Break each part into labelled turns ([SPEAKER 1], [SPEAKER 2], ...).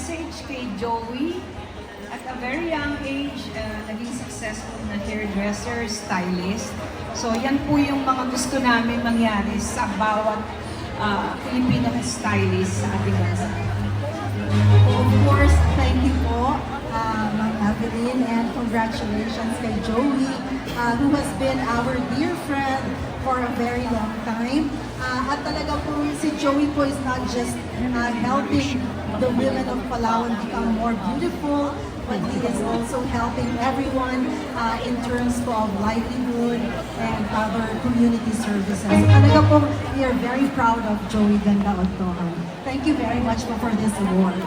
[SPEAKER 1] message kay Joey. At a very young age, naging successful na hairdresser, stylist. So yan po yung mga gusto namin mangyari sa bawat Filipino stylist sa ating bansa.
[SPEAKER 2] Of course, thank you po, Ma'am Evelyn, and congratulations kay Joey, who has been our dear friend for a very long time. At talaga po, si Joey po is not just helping the women of Palawan become more beautiful, but he is also helping everyone in terms of livelihood and other community services. So talaga po, we are very proud of Joey Ganda Ontohan. Thank you very much po for this award.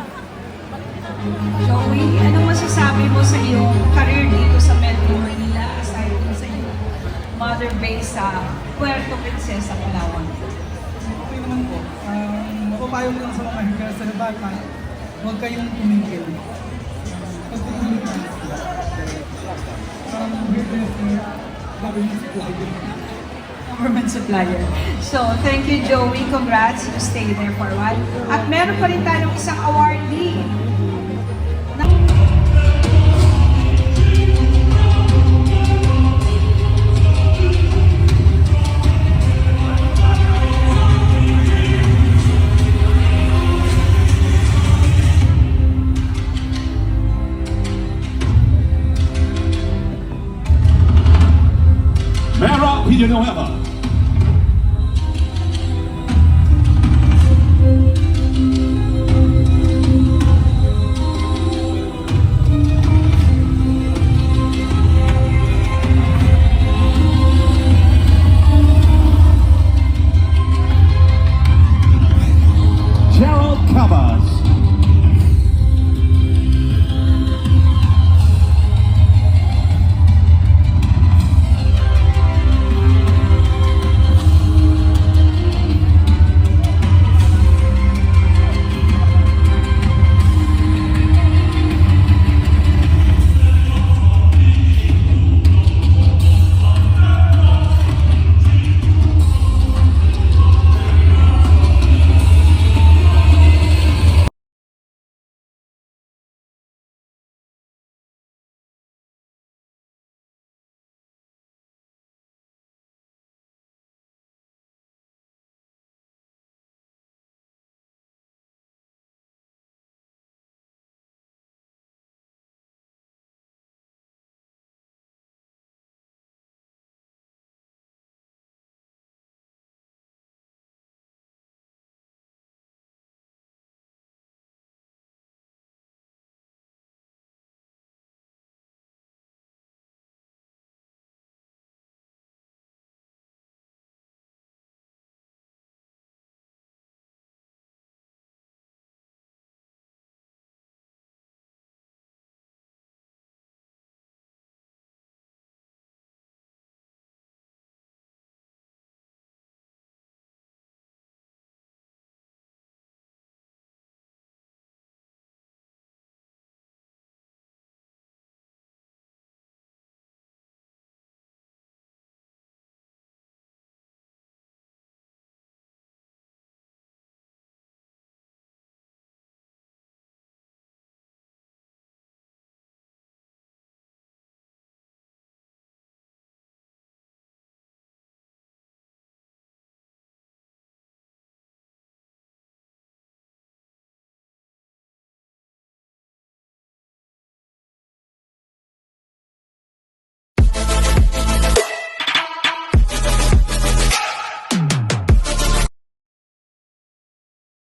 [SPEAKER 1] Joey, anong masasabi mo sa iyong career dito sa Metro Manila aside din sa iyong mother base sa Puerto Princesa, Palawan?
[SPEAKER 3] Okay naman po. Mapapayo ko lang sa mga hairdresser na bata, huwag kayong tumingil. Pag tumingil ka, hairdresser, government supplier.
[SPEAKER 1] Government supplier. So, thank you, Joey. Congrats. You stay there for a while. At meron pa rin tayong isang awardee